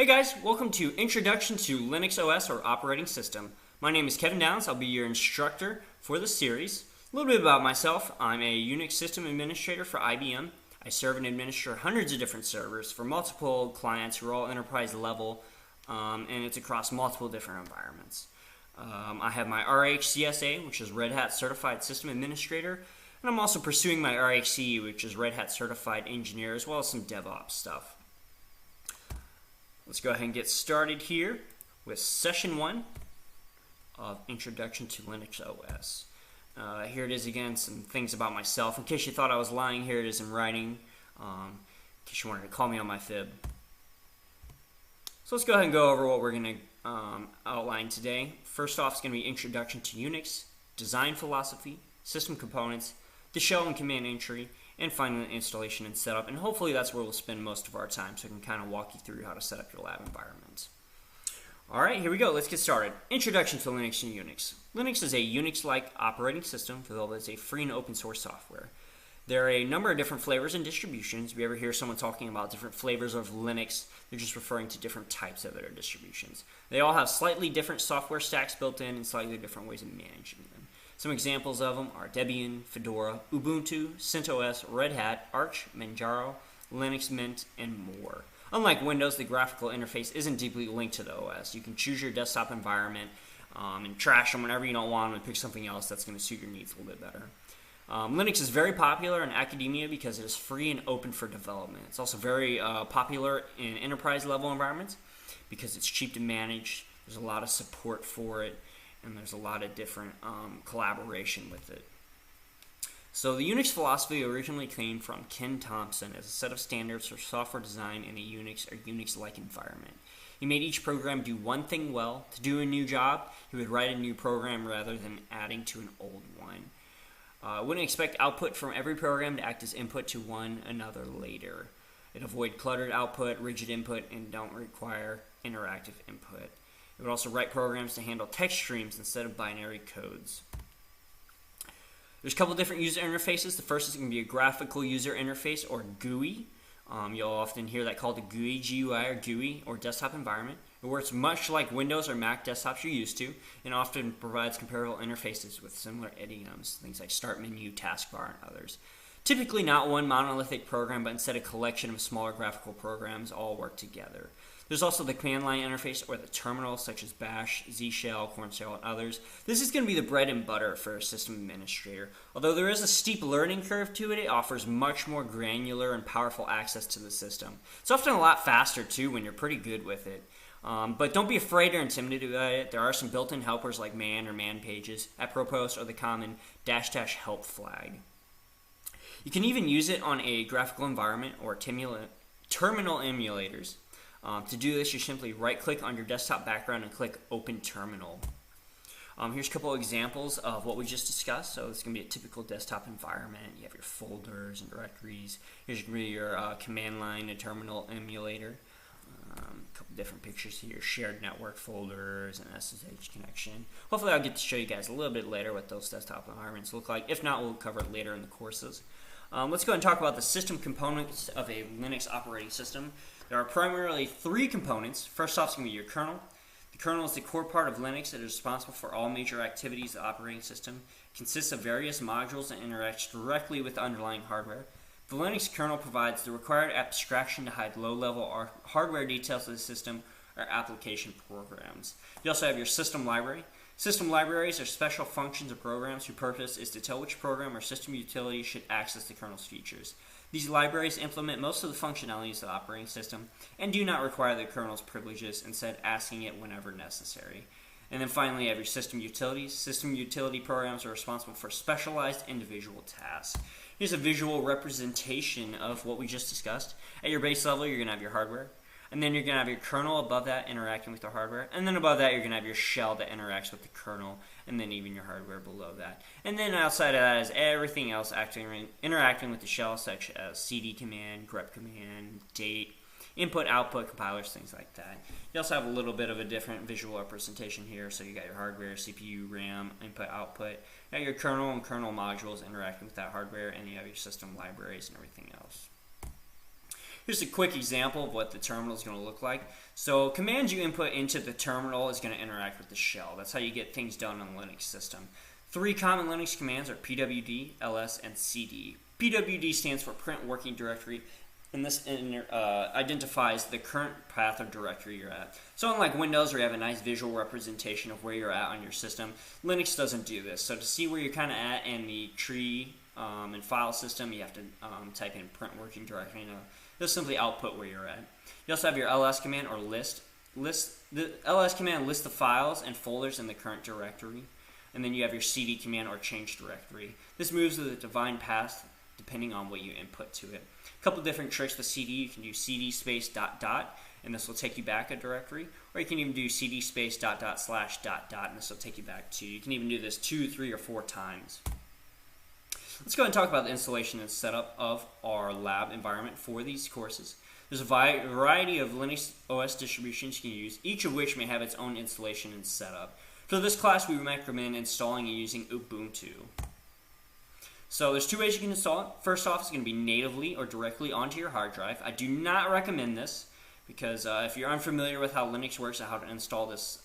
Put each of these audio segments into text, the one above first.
Hey guys, welcome to Introduction to Linux OS or Operating System. My name is Kevin Downs. I'll be your instructor for the series. A little bit about myself. I'm a Unix system administrator for IBM. I serve and administer hundreds of different servers for multiple clients who are all enterprise level, and it's across multiple different environments. I have my RHCSA, which is Red Hat Certified System Administrator, and I'm also pursuing my RHCE, which is Red Hat Certified Engineer, as well as some DevOps stuff. Let's go ahead and get started here with Session 1 of Introduction to Linux OS. Here it is again, some things about myself. In case you thought I was lying, here it is in writing, in case you wanted to call me on my fib. So let's go ahead and go over what we're going to outline today. First off, it's going to be Introduction to Unix, Design Philosophy, System Components, the Shell and Command Entry, and finally installation and setup. And hopefully that's where we'll spend most of our time, so I can kind of walk you through how to set up your lab environment. Alright, here we go. Let's get started. Introduction to Linux and Unix. Linux is a Unix-like operating system, although it's a free and open source software. There are a number of different flavors and distributions. If you ever hear someone talking about different flavors of Linux, they're just referring to different types of their distributions. They all have slightly different software stacks built in and slightly different ways of managing them. Some examples of them are Debian, Fedora, Ubuntu, CentOS, Red Hat, Arch, Manjaro, Linux Mint, and more. Unlike Windows, the graphical interface isn't deeply linked to the OS. You can choose your desktop environment and trash them whenever you don't want them and pick something else that's going to suit your needs a little bit better. Linux is very popular in academia because it is free and open for development. It's also very popular in enterprise level environments because it's cheap to manage. There's a lot of support for it, and there's a lot of different collaboration with it. So the Unix philosophy originally came from Ken Thompson as a set of standards for software design in a Unix or Unix-like environment. He made each program do one thing well. To do a new job, he would write a new program rather than adding to an old one. Wouldn't expect output from every program to act as input to one another later. It avoid cluttered output, rigid input, and don't require interactive input. It would also write programs to handle text streams instead of binary codes. There's a couple different user interfaces. The first is going to be a graphical user interface, or GUI. You'll often hear that called a GUI, GUI, or GUI, or desktop environment. It works much like Windows or Mac desktops you're used to, and often provides comparable interfaces with similar idioms, things like start menu, taskbar, and others. Typically not one monolithic program, but instead a collection of smaller graphical programs all work together. There's also the command line interface, or the terminal, such as Bash, Z Shell, Corn Shell, and others. This is going to be the bread and butter for a system administrator. Although there is a steep learning curve to it, it offers much more granular and powerful access to the system. It's often a lot faster, too, when you're pretty good with it. But don't be afraid or intimidated by it. There are some built-in helpers like man or man pages, apropos, or the common -- help flag. You can even use it on a graphical environment or terminal emulators. To do this, you simply right-click on your desktop background and click Open Terminal. Here's a couple of examples of what we just discussed. So it's going to be a typical desktop environment. You have your folders and directories. Here's going to be your command line and terminal emulator. A couple different pictures here, shared network folders and SSH connection. Hopefully I'll get to show you guys a little bit later what those desktop environments look like. If not, we'll cover it later in the courses. Let's go ahead and talk about the system components of a Linux operating system. There are primarily three components. First off is going to be your kernel. The kernel is the core part of Linux that is responsible for all major activities of the operating system. It consists of various modules and interacts directly with the underlying hardware. The Linux kernel provides the required abstraction to hide low-level hardware details of the system or application programs. You also have your system library. System libraries are special functions of programs whose purpose is to tell which program or system utility should access the kernel's features. These libraries implement most of the functionalities of the operating system and do not require the kernel's privileges, instead asking it whenever necessary. And then finally, you have your system utilities. System utility programs are responsible for specialized individual tasks. Here's a visual representation of what we just discussed. At your base level, you're going to have your hardware. And then you're going to have your kernel above that interacting with the hardware. And then above that, you're going to have your shell that interacts with the kernel. And then even your hardware below that. And then outside of that is everything else interacting with the shell, such as cd command, grep command, date, input, output, compilers, things like that. You also have a little bit of a different visual representation here. So you got your hardware, CPU, RAM, input, output. You got your kernel and kernel modules interacting with that hardware. And you have your system libraries and everything else. Here's a quick example of what the terminal is going to look like. So commands you input into the terminal is going to interact with the shell. That's how you get things done on the Linux system. 3 common Linux commands are pwd, ls, and cd. pwd stands for print working directory, and this identifies the current path or directory you're at. So unlike Windows, where you have a nice visual representation of where you're at on your system, Linux doesn't do this. So to see where you're kind of at in the tree and file system, you have to type in print working directory. It'll simply output where you're at. You also have your ls command or list. The ls command lists the files and folders in the current directory. And then you have your cd command or change directory. This moves with a defined path depending on what you input to it. A couple different tricks with cd. You can do cd space ... and this will take you back a directory. Or you can even do cd space ... /... and this will take you back to. You can even do this 2, 3, or 4 times. Let's go ahead and talk about the installation and setup of our lab environment for these courses. There's a variety of Linux OS distributions you can use, each of which may have its own installation and setup. For this class, we recommend installing and using Ubuntu. So there's 2 ways you can install it. First off, it's going to be natively or directly onto your hard drive. I do not recommend this because if you're unfamiliar with how Linux works and how to install this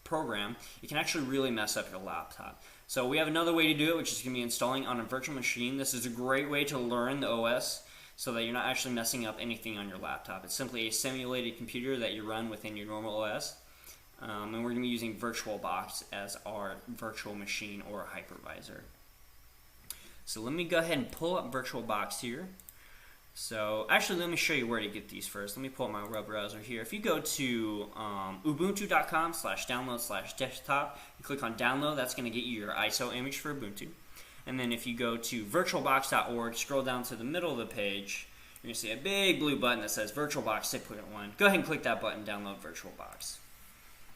program, it can actually really mess up your laptop. So we have another way to do it, which is going to be installing on a virtual machine. This is a great way to learn the OS so that you're not actually messing up anything on your laptop. It's simply a simulated computer that you run within your normal OS. And we're going to be using VirtualBox as our virtual machine or hypervisor. So let me go ahead and pull up VirtualBox here. So actually, let me show you where to get these first. Let me pull up my web browser here. If you go to ubuntu.com/download/desktop and click on download, that's going to get you your ISO image for Ubuntu. And then if you go to virtualbox.org, scroll down to the middle of the page, you're going to see a big blue button that says VirtualBox 6.1. Go ahead and click that button, download VirtualBox.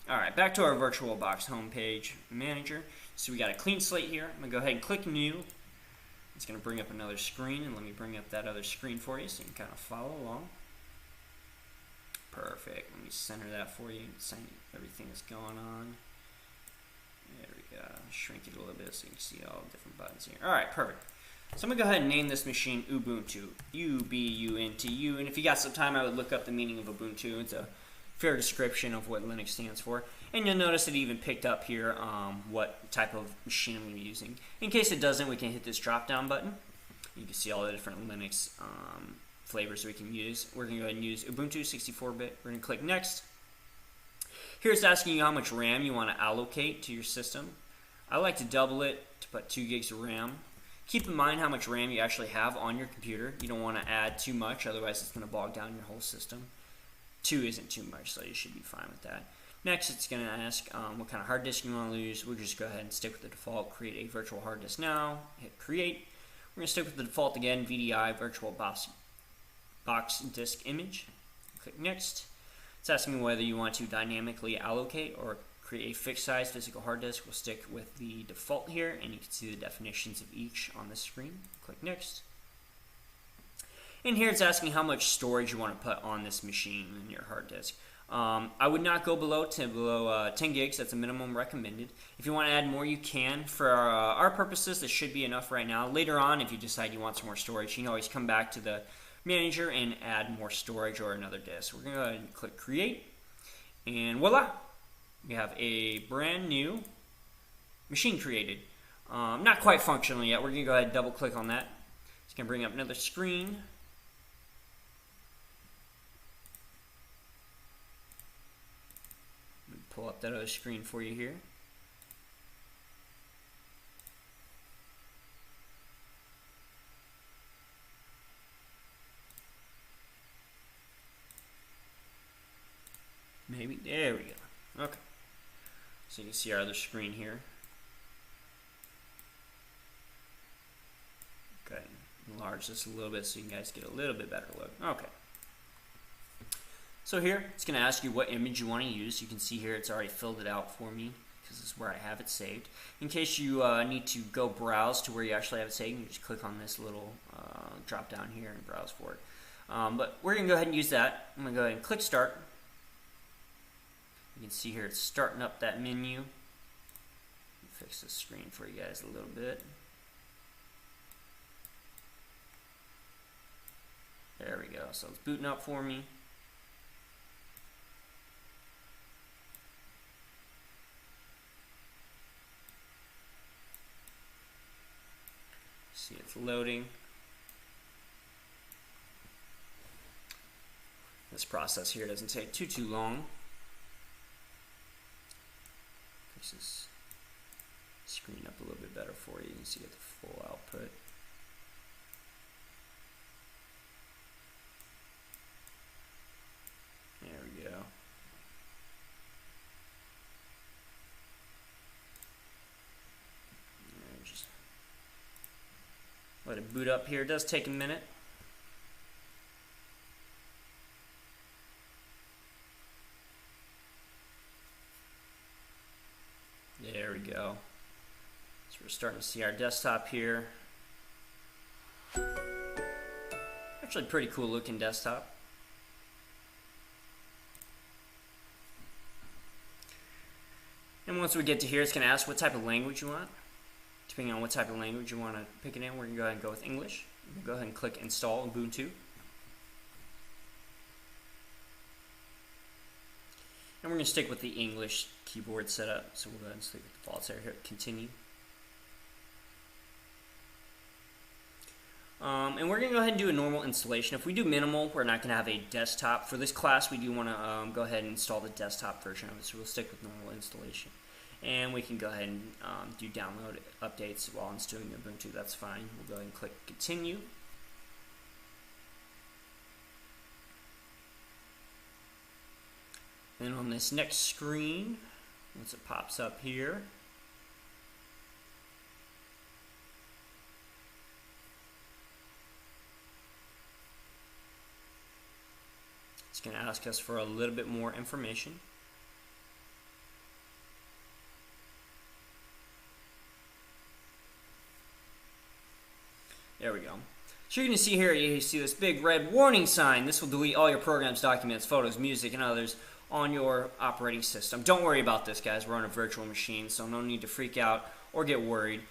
Alright, back to our VirtualBox homepage manager. So we got a clean slate here. I'm going to go ahead and click New. It's going to bring up another screen, and let me bring up that other screen for you so you can kind of follow along. Perfect. Let me center that for you and see everything that's going on. There we go. Shrink it a little bit so you can see all the different buttons here. Alright, perfect. So I'm going to go ahead and name this machine Ubuntu. U-B-U-N-T-U. And if you got some time, I would look up the meaning of Ubuntu. It's a fair description of what Linux stands for. And you'll notice it even picked up here what type of machine I'm going to be using. In case it doesn't, we can hit this drop down button. You can see all the different Linux flavors we can use. We're going to go ahead and use Ubuntu 64-bit. We're going to click Next. Here it's asking you how much RAM you want to allocate to your system. I like to double it to put 2 gigs of RAM. Keep in mind how much RAM you actually have on your computer. You don't want to add too much, otherwise it's going to bog down your whole system. 2 isn't too much, so you should be fine with that. Next, it's going to ask what kind of hard disk you want to use. We'll just go ahead and stick with the default. Create a virtual hard disk now. Hit Create. We're going to stick with the default again, VDI, Virtual Box Disk Image. Click Next. It's asking whether you want to dynamically allocate or create a fixed size physical hard disk. We'll stick with the default here, and you can see the definitions of each on the screen. Click Next. And here it's asking how much storage you want to put on this machine in your hard disk. I would not go below 10 gigs. That's a minimum recommended. If you want to add more, you can. For our purposes, this should be enough right now. Later on, if you decide you want some more storage, you can always come back to the manager and add more storage or another disk. We're going to go ahead and click Create. And voila! We have a brand new machine created. Not quite functional yet. We're going to go ahead and double click on that. It's going to bring up another screen. Pull up that other screen for you here. Maybe, there we go. Okay. So you can see our other screen here. Go ahead and enlarge this a little bit so you guys get a little bit better look. Okay. So here, it's going to ask you what image you want to use. You can see here it's already filled it out for me because this is where I have it saved. In case you need to go browse to where you actually have it saved, you can just click on this little drop down here and browse for it. But we're going to go ahead and use that. I'm going to go ahead and click Start. You can see here it's starting up that menu. Let me fix this screen for you guys a little bit. There we go. So it's booting up for me. See, it's loading. This process here doesn't take too long. Fix this screen up a little bit better for you. You can see at the full output. There we go. Just let it boot up here. It does take a minute. There we go. So we're starting to see our desktop here. Actually pretty cool looking desktop. And once we get to here, it's going to ask what type of language you want. Depending on what type of language you want to pick it in, we're going to go ahead and go with English. We'll go ahead and click Install Ubuntu. And we're going to stick with the English keyboard setup. So we'll go ahead and stick with the defaults there. Hit Continue. And we're going to go ahead and do a normal installation. If we do minimal, we're not going to have a desktop. For this class, we do want to go ahead and install the desktop version of it. So we'll stick with normal installation. And we can go ahead and do download updates while installing Ubuntu. That's fine. We'll go ahead and click Continue. And on this next screen, once it pops up here, it's going to ask us for a little bit more information. There we go. So you're going to see here, you see this big red warning sign. This will delete all your programs, documents, photos, music, and others on your operating system. Don't worry about this, guys. We're on a virtual machine, so no need to freak out or get worried.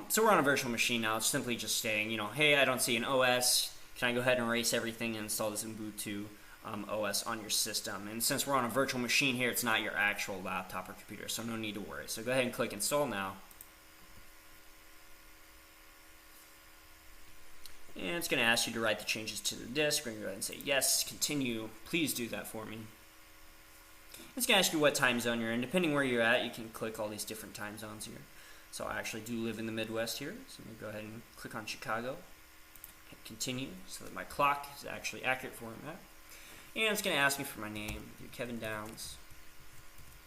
So we're on a virtual machine now. It's simply just saying, hey, I don't see an OS. Can I go ahead and erase everything and install this Ubuntu OS on your system? And since we're on a virtual machine here, it's not your actual laptop or computer, so no need to worry. So go ahead and click Install now. And it's going to ask you to write the changes to the disk. We're going to go ahead and say yes, continue. Please do that for me. It's going to ask you what time zone you're in. Depending where you're at, you can click all these different time zones here. So I actually do live in the Midwest here. So I'm going to go ahead and click on Chicago. Hit continue so that my clock is actually accurate for where I'm at. And it's going to ask me for my name, Kevin Downs.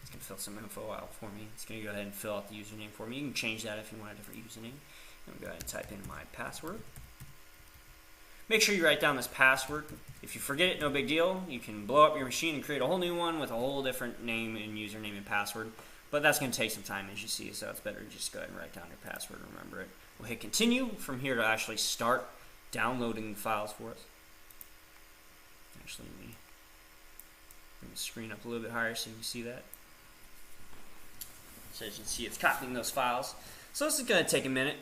It's going to fill some info out for me. It's going to go ahead and fill out the username for me. You can change that if you want a different username. I'm going to go ahead and type in my password. Make sure you write down this password. If you forget it, no big deal. You can blow up your machine and create a whole new one with a whole different name and username and password. But that's going to take some time, as you see, so it's better to just go ahead and write down your password and remember it. We'll hit continue from here to actually start downloading the files for us. Actually, let me bring the screen up a little bit higher so you can see that. So as you can see, it's copying those files. So this is going to take a minute.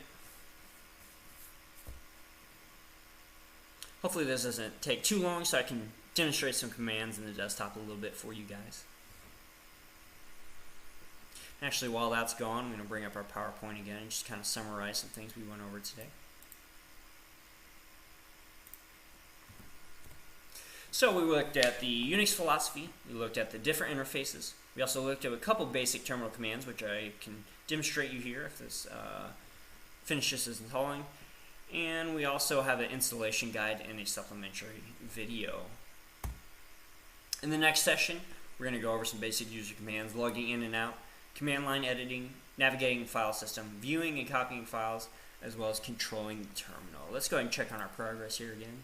Hopefully this doesn't take too long so I can demonstrate some commands in the desktop a little bit for you guys. Actually, while that's gone, I'm going to bring up our PowerPoint again and just kind of summarize some things we went over today. So we looked at the Unix philosophy, we looked at the different interfaces, we also looked at a couple basic terminal commands which I can demonstrate you here if this finishes this installing. And we also have an installation guide and a supplementary video. In the next session, we're going to go over some basic user commands, logging in and out, command line editing, navigating the file system, viewing and copying files, as well as controlling the terminal. Let's go ahead and check on our progress here again.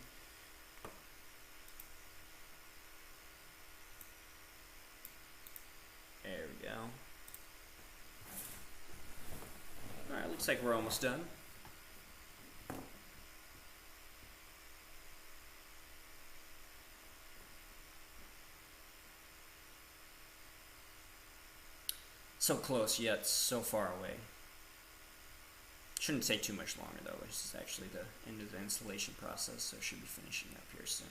There we go. Alright, looks like we're almost done. So close, yet so far away. Shouldn't take too much longer though. This is actually the end of the installation process, so it should be finishing up here soon.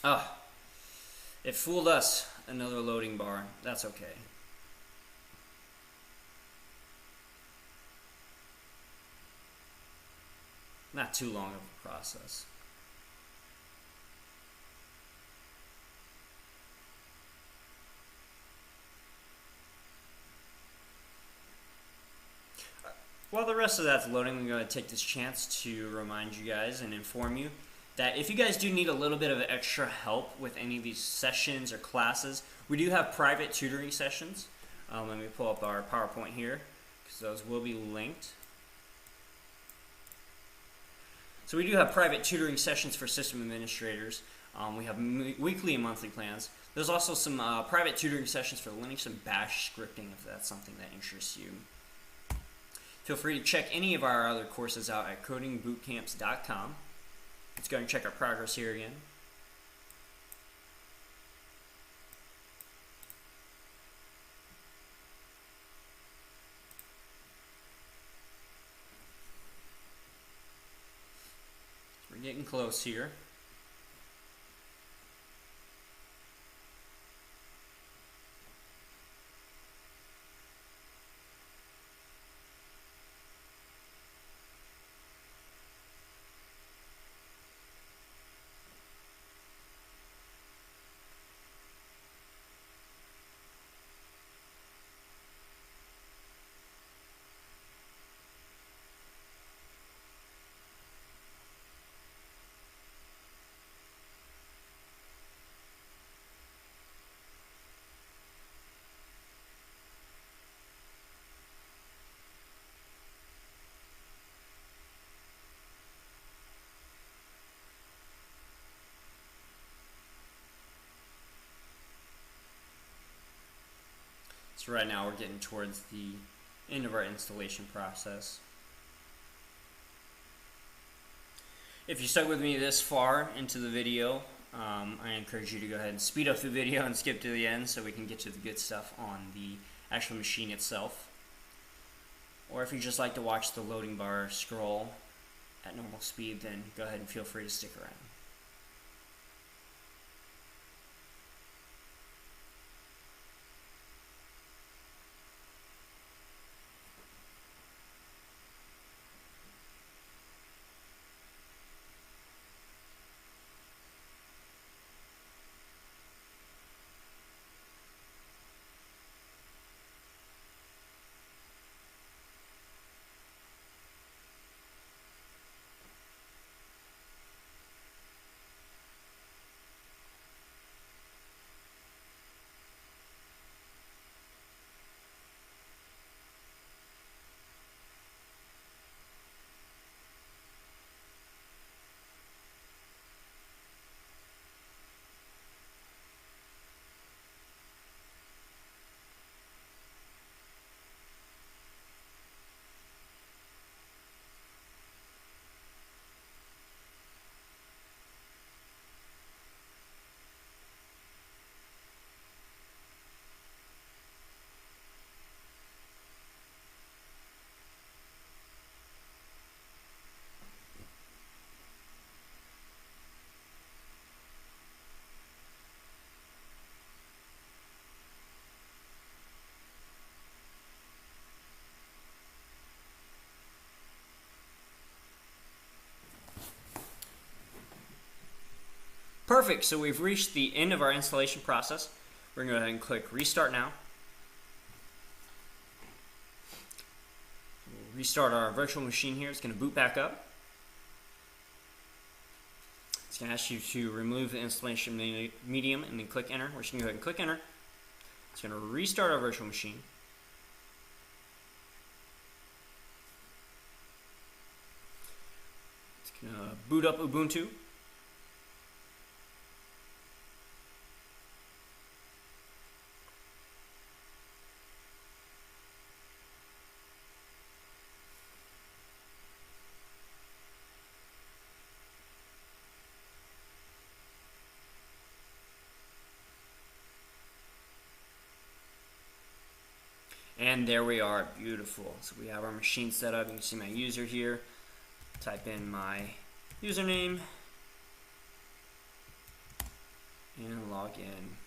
Ah, it fooled us. Another loading bar. That's okay. Not too long of a process. While the rest of that's loading, I'm going to take this chance to remind you guys and inform you that if you guys do need a little bit of extra help with any of these sessions or classes, we do have private tutoring sessions. Let me pull up our PowerPoint here, because those will be linked. So we do have private tutoring sessions for system administrators. We have weekly and monthly plans. There's also some private tutoring sessions for Linux and Bash scripting, if that's something that interests you. Feel free to check any of our other courses out at codingbootcamps.com. Let's go and check our progress here again. We're getting close here. So right now we're getting towards the end of our installation process. If you stuck with me this far into the video, I encourage you to go ahead and speed up the video and skip to the end so we can get to the good stuff on the actual machine itself. Or if you just like to watch the loading bar scroll at normal speed, then go ahead and feel free to stick around. Perfect, so we've reached the end of our installation process. We're going to go ahead and click Restart Now. We'll restart our virtual machine here. It's going to boot back up. It's going to ask you to remove the installation medium and then click Enter. We're just going to go ahead and click Enter. It's going to restart our virtual machine. It's going to boot up Ubuntu. And there we are, beautiful. So we have our machine set up. You can see my user here. Type in my username and log in.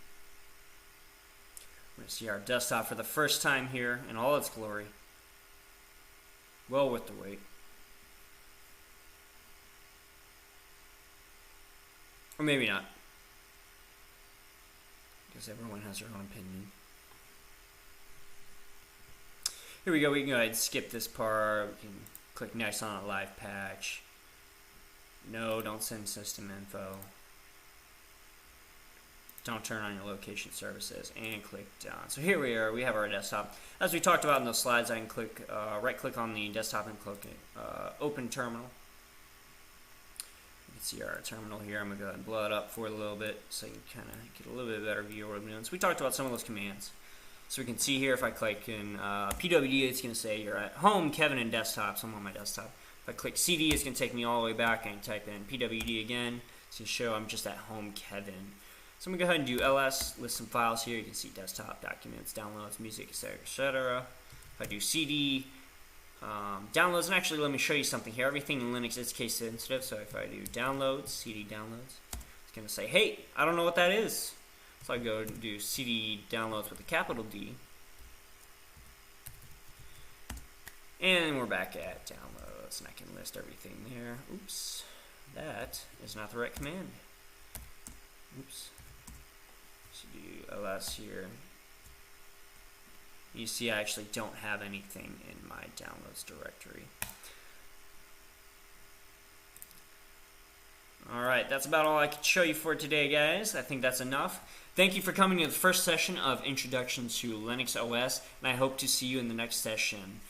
We're going to see our desktop for the first time here in all its glory. Well worth the wait. Or maybe not. Because everyone has their own opinion. Here we go. We can go ahead and skip this part. We can click next on a live patch. No, don't send system info. Don't turn on your location services, and click done. So here we are. We have our desktop. As we talked about in those slides, I can click right-click on the desktop and click Open Terminal. You can see our terminal here. I'm going to go ahead and blow it up for a little bit so you can kind of get a little bit better view of what I'm doing. So we talked about some of those commands. So we can see here if I click in PWD, it's going to say you're at home, Kevin, and desktop. So I'm on my desktop. If I click CD, it's going to take me all the way back and type in PWD again to show I'm just at home, Kevin. So I'm going to go ahead and do ls, list some files here. You can see desktop, documents, downloads, music, etc., etc. If I do cd, downloads, and actually let me show you something here. Everything in Linux is case sensitive, so if I do downloads, cd downloads, it's going to say, hey, I don't know what that is. So I go and do cd downloads with a capital D. And we're back at downloads, and I can list everything there. Oops, that is not the right command. Oops. So do ls here. You see I actually don't have anything in my downloads directory. Alright, that's about all I could show you for today, guys. I think that's enough. Thank you for coming to the first session of Introduction to Linux OS, and I hope to see you in the next session.